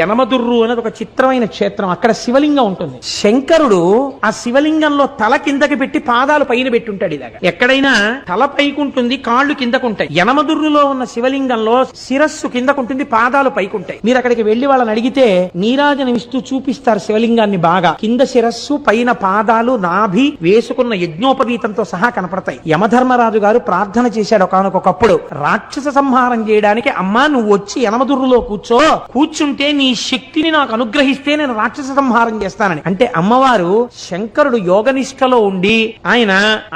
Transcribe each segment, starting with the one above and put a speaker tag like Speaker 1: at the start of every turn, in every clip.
Speaker 1: యనమదుర్రు అనేది ఒక చిత్రమైన క్షేత్రం. అక్కడ శివలింగం ఉంటుంది. శంకరుడు ఆ శివలింగంలో తల కిందకి పెట్టి పాదాలు పైన పెట్టుంటాడు. ఇలాగా ఎక్కడైనా తల పైకుంటుంది, కాళ్ళు కిందకుంటాయి. యనమదుర్రులో ఉన్న శివలింగంలో శిరస్సు కిందకుంటుంది, పాదాలు పైకుంటాయి. మీరు అక్కడికి వెళ్లి వాళ్ళని అడిగితే నీరాజనం ఇస్తూ చూపిస్తారు శివలింగాన్ని. బాగా కింద శిరస్సు, పైన పాదాలు, నాభి వేసుకున్న యజ్ఞోపవీతంతో సహా కనపడతాయి. యమధర్మరాజు గారు ప్రార్థన చేశాడు ఒకానొకప్పుడు, రాక్షస సంహారం చేయడానికి అమ్మా నువ్వు వచ్చి యనమదుర్రులో కూర్చుంటే నీ శక్తిని నాకు అనుగ్రహిస్తే నేను రాక్షస సంహారం చేస్తానని. అంటే అమ్మవారు శంకరుడు యోగనిష్టలో ఉండి ఆయన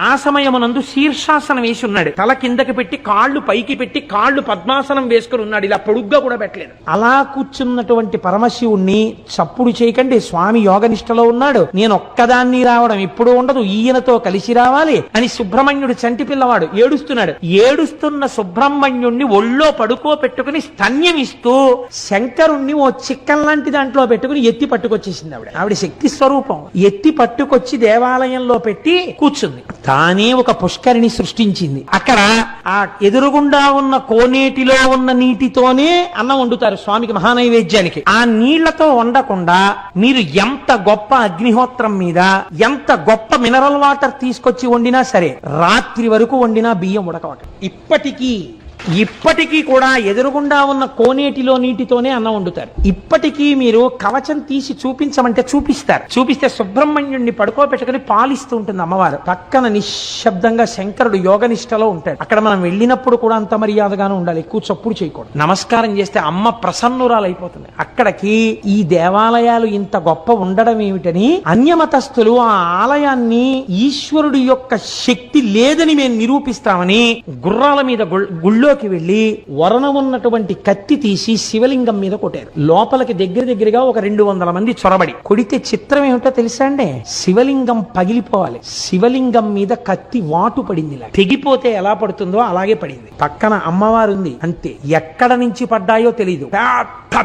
Speaker 1: ఆ సమయమునందు శీర్షాసనం వేసి ఉన్నాడు. తల కిందకి పెట్టి కాళ్ళు పైకి పెట్టి కాళ్ళు పద్మాసనం వేసుకుని ఉన్నాడు. ఇలా పొడుగ్గా కూడా పెట్టలేదు. అలా కూర్చున్నటువంటి పరమశివుణ్ణి చప్పుడు చేయకండి, స్వామి యోగనిష్టలో ఉన్నాడు, నేను ఒక్కదాన్ని రావడం ఇప్పుడు ఉండదు, ఈయనతో కలిసి రావాలి అని సుబ్రహ్మణ్యుడు చంటి పిల్లవాడు ఏడుస్తున్నాడు. ఏడుస్తున్న సుబ్రహ్మణ్యుణ్ణి ఒళ్ళో పడుకోపెట్టుకుని స్తన్యమిస్తూ శంకరుణ్ణి ఓ చిక్కన్ లాంటి దాంట్లో పెట్టుకుని ఎత్తి పట్టుకొచ్చేసింది. ఆవిడ శక్తి స్వరూపం. ఎత్తి పట్టుకొచ్చి దేవాలయంలో పెట్టి కూర్చుంది. తానే ఒక పుష్కరిణి సృష్టించింది. అక్కడ ఆ ఎదురుగుండా ఉన్న కోనేటిలో ఉన్న నీటితోనే అన్నం వండుతారు స్వామికి మహానైవేద్యానికి. ఆ నీళ్లతో వండకుండా మీరు ఎంత గొప్ప అగ్నిహోత్రం మీద ఎంత గొప్ప మినరల్ వాటర్ తీసుకొచ్చి వండినా సరే రాత్రి వరకు వండినా బియ్యం ఉడకవట. ఇప్పటికీ కూడా ఎదురుగుండా ఉన్న కోనేటిలో నీటితోనే అన్నం వండుతారు. ఇప్పటికీ మీరు కవచం తీసి చూపించమంటే చూపిస్తే సుబ్రహ్మణ్యుడిని పడుకోబెట్టుకుని పాలిస్తూ ఉంటుంది అమ్మవారు. పక్కన నిశ్శబ్దంగా శంకరుడు యోగనిష్టలో ఉంటాడు. అక్కడ మనం వెళ్ళినప్పుడు కూడా అంత మర్యాదగానే ఉండాలి, ఎక్కువ చప్పుడు చేయకూడదు. నమస్కారం చేస్తే అమ్మ ప్రసన్నురాలైపోతుంది. అక్కడికి ఈ దేవాలయాలు ఇంత గొప్ప ఉండడం ఏమిటని అన్యమతస్థులు ఆ ఆలయాన్ని ఈశ్వరుడి యొక్క శక్తి లేదని మేము నిరూపిస్తామని గుర్రాల మీద గుళ్ళోకి వెళ్లి వరణం ఉన్నటువంటి కత్తి తీసి శివలింగం మీద కొట్టారు. లోపలికి దగ్గరగా ఒక 200 మంది చొరబడి కొడితే చిత్రం ఏమిటో తెలుసా అండి? శివలింగం పగిలిపోవాలి. శివలింగం మీద కత్తి వాటు పడింది. తెగిపోతే ఎలా పడుతుందో అలాగే పడింది. పక్కన అమ్మవారు ఉంది, అంతే. ఎక్కడ నుంచి పడ్డాయో తెలియదు.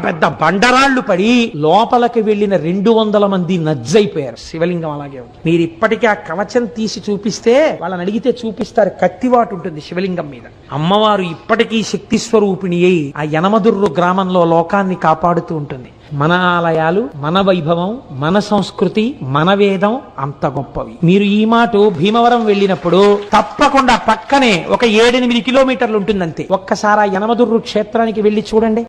Speaker 1: పెద్ద బండరాళ్లు పడి లోపలికి వెళ్లిన 200 మంది నజ్జైపోయారు. శివలింగం అలాగే ఉంది. మీరు ఇప్పటికీ ఆ కవచం తీసి చూపిస్తే వాళ్ళని అడిగితే చూపిస్తారు, కత్తివాటు ఉంటుంది శివలింగం మీద. అమ్మవారు ఇప్పటికీ శక్తి స్వరూపిణి అయి ఆ యనమదుర్రు గ్రామంలో లోకాన్ని కాపాడుతూ ఉంటుంది. మన ఆలయాలు, మన వైభవం, మన సంస్కృతి, మన వేదం అంత గొప్పవి. మీరు ఈ మాట భీమవరం వెళ్ళినప్పుడు తప్పకుండా పక్కనే ఒక 7-8 కిలోమీటర్లు ఉంటుందంతే. ఒక్కసారి ఆ యనమదుర్రు క్షేత్రానికి వెళ్లి చూడండి.